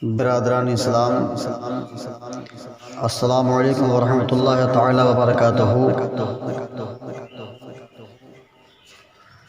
برادران اسلام، السلام علیکم ورحمۃ اللہ تعالی وبرکاتہ۔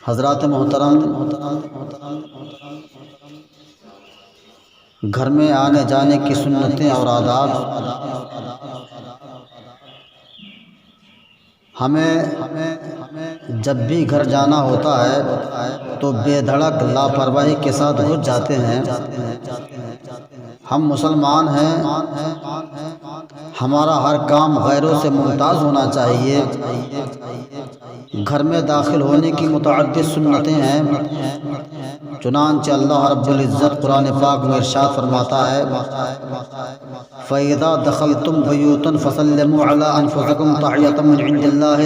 حضرات محترم، گھر میں آنے جانے کی سنتیں اور آداب ہمیں جب بھی گھر جانا ہوتا ہے تو بے دھڑک لاپرواہی کے ساتھ گھس جاتے ہیں۔ ہم مسلمان ہیں، ہمارا ہر کام غیروں سے ممتاز ہونا چاہیے۔ گھر میں داخل ہونے کی متعدد سنتیں ہیں، چنانچہ اللہ رب العزت قرآن پاک میں ارشاد فرماتا ہے: فَإِذَا دَخَلْتُمْ بُيُوتًا فَسَلِّمُوا عَلَىٰ أَنفُسِكُمْ تَحِيَّةً مِّنْ عِندِ اللَّهِ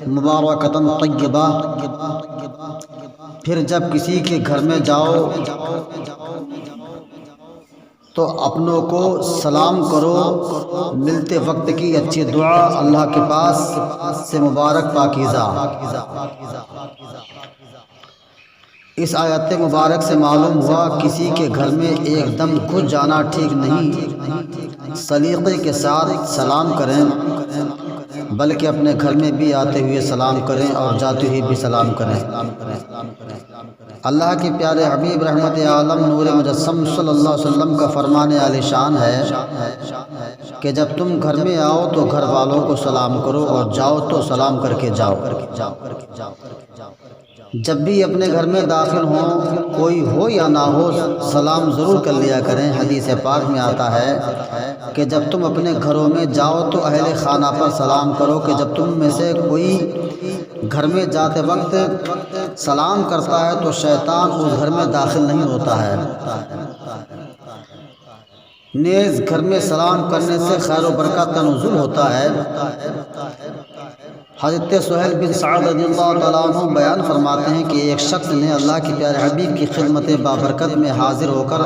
مُبَارَكَةً طَيِّبَةً۔ پھر جب کسی کے گھر میں جاؤ تو اپنوں کو سلام کرو، ملتے وقت کی اچھی دعا اللہ کے پاس سے مبارک پاکیزہ۔ اس آیت مبارک سے معلوم ہوا کسی کے گھر میں ایک دم گھس جانا ٹھیک نہیں، سلیقے کے ساتھ سلام کریں، بلکہ اپنے گھر میں بھی آتے ہوئے سلام کریں اور جاتے ہوئے بھی سلام کریں۔ اللہ کے پیارے حبیب رحمت عالم نور مجسم صلی اللہ علیہ وسلم کا فرمان عالی شان ہے کہ جب تم گھر میں آؤ تو گھر والوں کو سلام کرو اور جاؤ تو سلام کر کے جاؤ۔ جب بھی اپنے گھر میں داخل ہوں، کوئی ہو یا نہ ہو، سلام ضرور کر لیا کریں۔ حدیث پاک میں آتا ہے کہ جب تم اپنے گھروں میں جاؤ تو اہل خانہ پر سلام کرو کہ جب تم میں سے کوئی گھر میں جاتے وقت سلام کرتا ہے تو شیطان اس گھر میں داخل نہیں ہوتا ہے۔ نیز گھر میں سلام کرنے سے خیر و برکت کا نزول ہوتا ہے۔ حضرت سہیل بن سعد رضی اللہ تعالیٰ عنہ بیان فرماتے ہیں کہ ایک شخص نے اللہ کے پیارے حبیب کی خدمت بابرکت میں حاضر ہو کر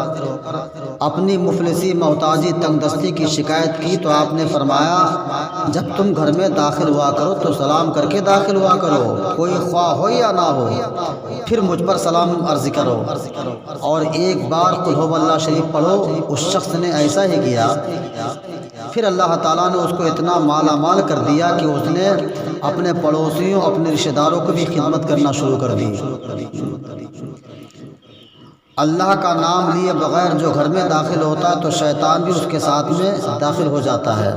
اپنی مفلسی، محتاجی، تنگ دستی کی شکایت کی تو آپ نے فرمایا جب تم گھر میں داخل ہوا کرو تو سلام کر کے داخل ہوا کرو، کوئی خواہ ہو یا نہ ہو، پھر مجھ پر سلام عرض کرو۔ اور ایک بار قل هو اللہ شریف پڑھو۔ اس شخص نے ایسا ہی کیا، پھر اللہ تعالیٰ نے اس کو اتنا مالا مال کر دیا کہ اس نے اپنے پڑوسیوں، اپنے رشتہ داروں کو بھی خدمت کرنا شروع کر دی۔ اللہ کا نام لیے بغیر جو گھر میں داخل ہوتا ہے تو شیطان بھی اس کے ساتھ میں داخل ہو جاتا ہے۔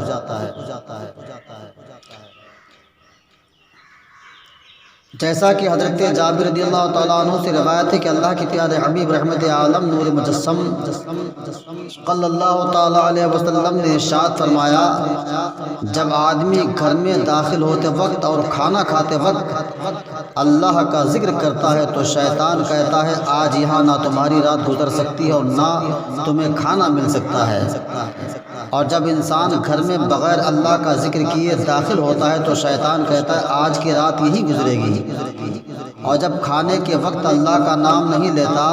جیسا کہ حضرت جابر رضی اللہ تعالیٰ عنہ سے روایت ہے کہ اللہ کے پیارے حبیب رحمت عالم نور مجسم صلی اللہ تعالیٰ علیہ وسلم نے ارشاد فرمایا جب آدمی گھر میں داخل ہوتے وقت اور کھانا کھاتے وقت اللہ کا ذکر کرتا ہے تو شیطان کہتا ہے آج یہاں نہ تمہاری رات گزر سکتی ہے اور نہ تمہیں کھانا مل سکتا ہے۔ اور جب انسان گھر میں بغیر اللہ کا ذکر کیے داخل ہوتا ہے تو شیطان کہتا ہے آج کی رات یہی گزرے گی۔ اور جب کھانے کے وقت اللہ کا نام نہیں لیتا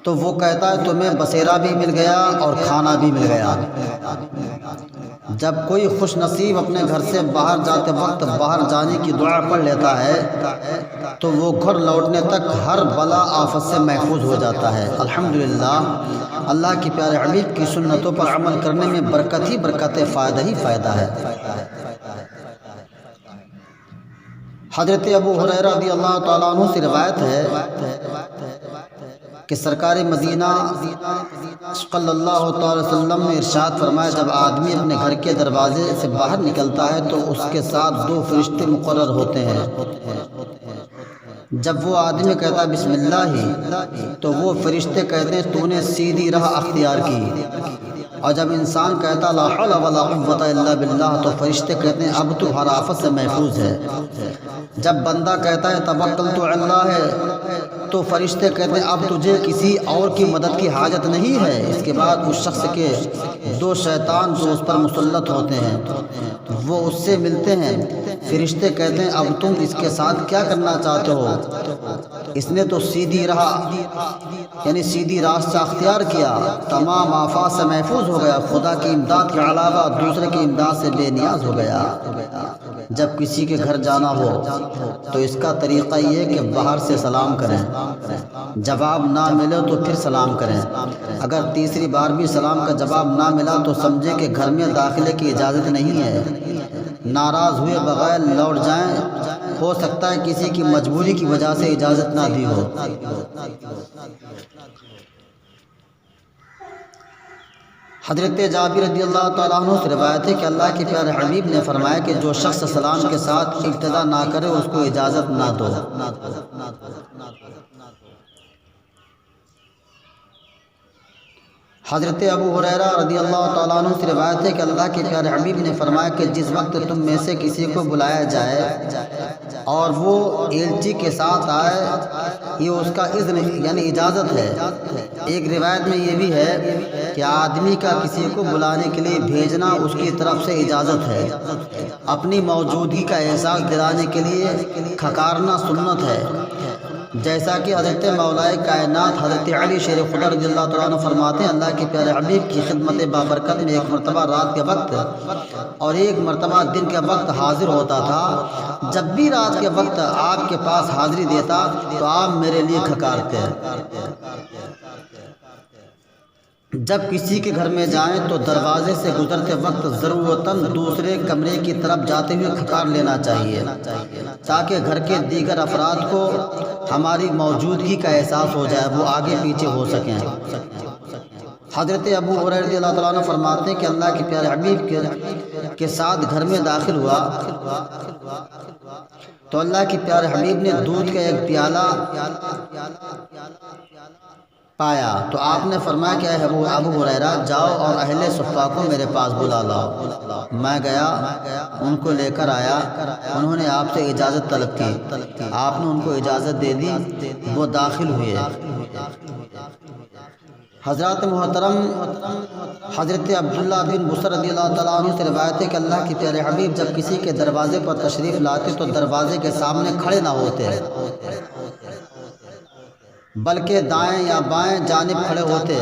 تو وہ کہتا ہے تمہیں بسیرا بھی مل گیا اور کھانا بھی مل گیا۔ جب کوئی خوش نصیب اپنے گھر سے باہر جاتے وقت باہر جانے کی دعا پڑھ لیتا ہے تو وہ گھر لوٹنے تک ہر بلا آفت سے محفوظ ہو جاتا ہے۔ الحمدللہ، اللہ کے پیارے حبیب کی سنتوں پر عمل کرنے میں برکت ہی برکت ہے، فائدہ ہی فائدہ ہے۔ حضرت ابو ہریرہ رضی اللہ تعالیٰ عنہ سے روایت ہے کہ سرکار مدینہ صلی اللہ تعالی وسلم نے ارشاد فرمایا جب آدمی اپنے گھر کے دروازے سے باہر نکلتا ہے تو اس کے ساتھ دو فرشتے مقرر ہوتے ہیں۔ جب وہ آدمی کہتا ہے بسم اللہ تو وہ فرشتے کہتے ہیں تو نے سیدھی راہ اختیار کی، اور جب انسان کہتا لا حول ولا قوت الا باللہ تو فرشتے کہتے ہیں اب تو ہر آفت سے محفوظ ہے۔ جب بندہ کہتا ہے توکلت علی اللہ تو فرشتے کہتے ہیں اب تجھے کسی اور کی مدد کی حاجت نہیں ہے۔ اس کے بعد اس شخص کے دو شیطان جو اس پر مسلط ہوتے ہیں وہ اس سے ملتے ہیں، فرشتے کہتے ہیں اب تم اس کے ساتھ کیا کرنا چاہتے ہو؟ اس نے تو سیدھی راہ یعنی سیدھی راستہ اختیار کیا، تمام آفات سے محفوظ ہو گیا، خدا کی امداد کے علاوہ دوسرے کی امداد سے بے نیاز ہو گیا۔ جب کسی کے گھر جانا ہو تو اس کا طریقہ یہ کہ باہر سے سلام کریں، جواب نہ ملے تو پھر سلام کریں۔ اگر تیسری بار بھی سلام کا جواب نہ ملا تو سمجھے کہ گھر میں داخلے کی اجازت نہیں ہے، ناراض ہوئے بغیر لوٹ جائیں، ہو سکتا ہے کسی کی مجبوری کی وجہ سے اجازت نہ دی ہو۔ حضرت جابر رضی اللہ تعالیٰ عنہ سے روایت ہے کہ اللہ کے پیارے حبیب نے فرمایا کہ جو شخص سلام کے ساتھ ابتدا نہ کرے اس کو اجازت نہ دو۔ حضرت ابو ہریرہ رضی اللہ تعالیٰ عنہ سے روایت ہے کہ اللہ کے پیارے حبیب نے فرمایا کہ جس وقت تم میں سے کسی کو بلایا جائے اور وہ ایلچی کے ساتھ آئے، یہ اس کا اذن یعنی اجازت ہے۔ ایک روایت میں یہ بھی ہے کہ آدمی کا کسی کو بلانے کے لیے بھیجنا اس کی طرف سے اجازت ہے۔ اپنی موجودگی کا احساس دلانے کے لیے کھکارنا سنت ہے، جیسا کہ حضرت مولا کائنات حضرت علی شیر خدا رضی اللہ تعالیٰ عنہ فرماتے ہیں اللہ کے پیارے حبیب کی خدمت بابرکت میں ایک مرتبہ رات کے وقت اور ایک مرتبہ دن کے وقت حاضر ہوتا تھا۔ جب بھی رات کے وقت آپ کے پاس حاضری دیتا تو آپ میرے لیے کھکارتے۔ جب کسی کے گھر میں جائیں تو دروازے سے گزرتے وقت ضرورتاً دوسرے کمرے کی طرف جاتے ہوئے کھکار لینا چاہیے تاکہ گھر کے دیگر افراد کو ہماری موجودگی کا احساس ہو جائے، وہ آگے پیچھے ہو سکیں۔ حضرت ابو ہریرہ رضی اللہ تعالیٰ عنہ فرماتے ہیں کہ اللہ کے پیارے حبیب کے ساتھ گھر میں داخل ہوا تو اللہ کے پیارے حبیب نے دودھ کا ایک پیالہ پایا تو آپ نے فرمایا کہ اے ابو ہریرہ جاؤ اور اہل صفہ کو میرے پاس بلا لاؤ۔ میں گیا، ان کو لے کر آیا، انہوں نے آپ سے اجازت طلب کی، آپ نے ان کو اجازت دے دی، وہ داخل ہوئے۔ حضرات محترم حضرت عبداللہ بن بصر رضی اللہ تعالیٰ عنہ سے روایت ہے کہ اللہ کے پیارے حبیب جب کسی کے دروازے پر تشریف لاتے تو دروازے کے سامنے کھڑے نہ ہوتے بلکہ دائیں یا بائیں جانب کھڑے ہوتے،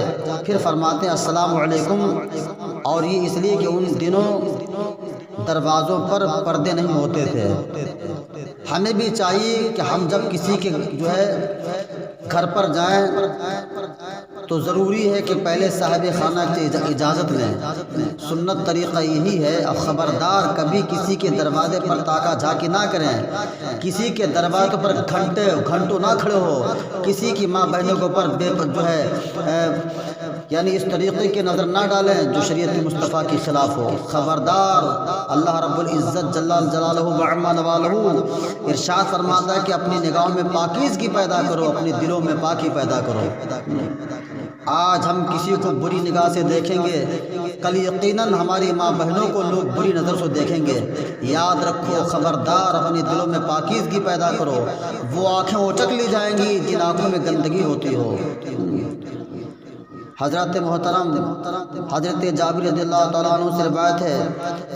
پھر فرماتے السلام علیکم، اور یہ اس لیے کہ ان دنوں دروازوں پر پردے نہیں ہوتے تھے۔ ہمیں بھی چاہیے کہ ہم جب کسی کے گھر پر جائیں تو ضروری ہے کہ پہلے صاحب خانہ کی اجازت لیں۔ سنت طریقہ یہی ہے، اور خبردار کبھی کسی کے دروازے پر تاکہ جھانکی نہ کریں، کسی کے دروازے پر گھنٹوں نہ کھڑے ہو، کسی کی ماں بہنوں کے اوپر یعنی اس طریقے کی نظر نہ ڈالیں جو شریعت مصطفیٰ کے خلاف ہو۔ خبردار اللہ رب العزت جلال جلالہ وعما نوالہ ارشاد فرماتا ہے کہ اپنی نگاہوں میں پاکیزگی پیدا کرو، اپنے دلوں میں پاکی پیدا کرو۔ آج ہم کسی کو بری نگاہ سے دیکھیں گے، کل یقیناً ہماری ماں بہنوں کو لوگ بری نظر سے دیکھیں گے۔ یاد رکھو، خبردار اپنے دلوں میں پاکیزگی پیدا کرو، وہ آنکھیں اچک لی جائیں گی جن آنکھوں میں گندگی ہوتی ہو۔ حضرت محترم حضرت جابر رضی اللہ تعالیٰ عنہ سے روایت ہے،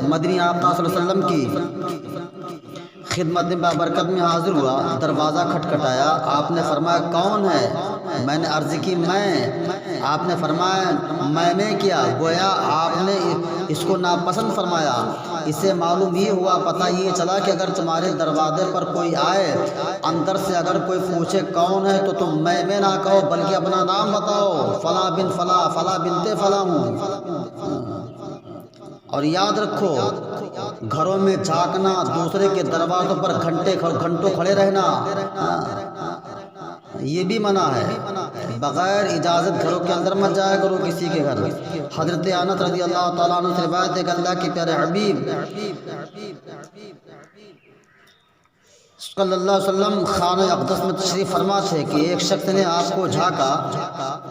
مدنی آقا صلی اللہ علیہ وسلم کی خدمت میں بابرکت میں حاضر ہوا، دروازہ کھٹکھٹایا، آپ نے فرمایا کون ہے؟ میں نے عرض کی میں۔ آپ نے فرمایا میں نے کیا؟ گویا آپ نے اس کو ناپسند فرمایا۔ اس سے معلوم یہ ہوا، پتہ یہ چلا کہ اگر تمہارے دروازے پر کوئی آئے، اندر سے اگر کوئی پوچھے کون ہے تو تم میں نہ کہو بلکہ اپنا نام بتاؤ، فلاں بن فلاں، فلاں بنتے فلاں ہوں۔ اور یاد رکھو، گھروں میں جھانکنا، دوسرے کے دروازوں پر گھنٹوں کھڑے رہنا یہ بھی منع ہے۔ بغیر اجازت گھروں کے اندر مت جایا کرو کسی کے گھر۔ حضرت انس رضی اللہ تعالیٰ عنہ سے روایت ہے کہ اللہ کے پیارے حبیب صلی اللہ علیہ وسلم خانہ اقدس میں تشریف فرما تھے کہ ایک شخص نے آپ کو جھانکا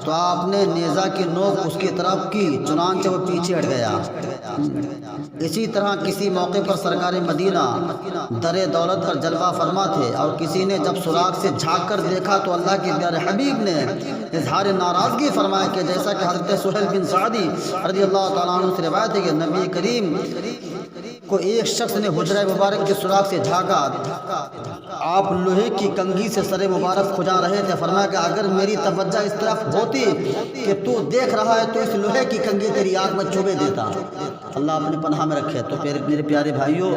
تو آپ نے نیزہ کی نوک اس کی طرف کی، چنانچہ وہ پیچھے ہٹ گیا۔ اسی طرح کسی موقع پر سرکار مدینہ در دولت پر جلوہ فرما تھے اور کسی نے جب سراغ سے جھانک کر دیکھا تو اللہ کے پیارے حبیب نے اظہار ناراضگی فرمایا کہ جیسا کہ حضرت سہیل بن سعدی رضی اللہ تعالیٰ عنہ سے روایت ہے کہ نبی کریم کو ایک شخص نے حجرہ مبارک کے سراغ سے جھانکا آپ لوہے کی کنگھی سے سر مبارک کھجا رہے تھے، فرمایا کہ اگر میری توجہ اس طرف ہوتی کہ تو دیکھ رہا ہے تو اس لوہے کی کنگھی تیری آنکھ میں چبھے دیتا۔ اللہ اپنی پناہ میں رکھے۔ تو میرے پیارے بھائیوں،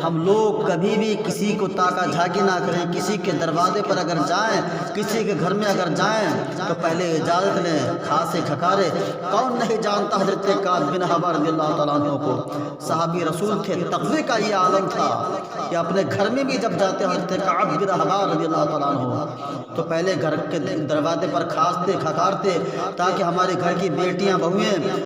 ہم لوگ کبھی بھی کسی کو تاکہ جھانکی نہ کریں۔ کسی کے دروازے پر اگر جائیں، کسی کے گھر میں اگر جائیں تو پہلے اجازت لیں، خاصے کھکارے۔ کون نہیں جانتا حضرت کعب بن حبار رضی اللہ تعالیٰ عنہ کو؟ صحابی رسول تھے، تقوی کا یہ عالم تھا کہ اپنے گھر میں بھی جب جاتے حضرت کعب بن حبار رضی اللہ تعالیٰ عنہ تو پہلے گھر کے دروازے پر کھانستے کھکارتے تاکہ ہمارے گھر کی بیٹیاں بہویں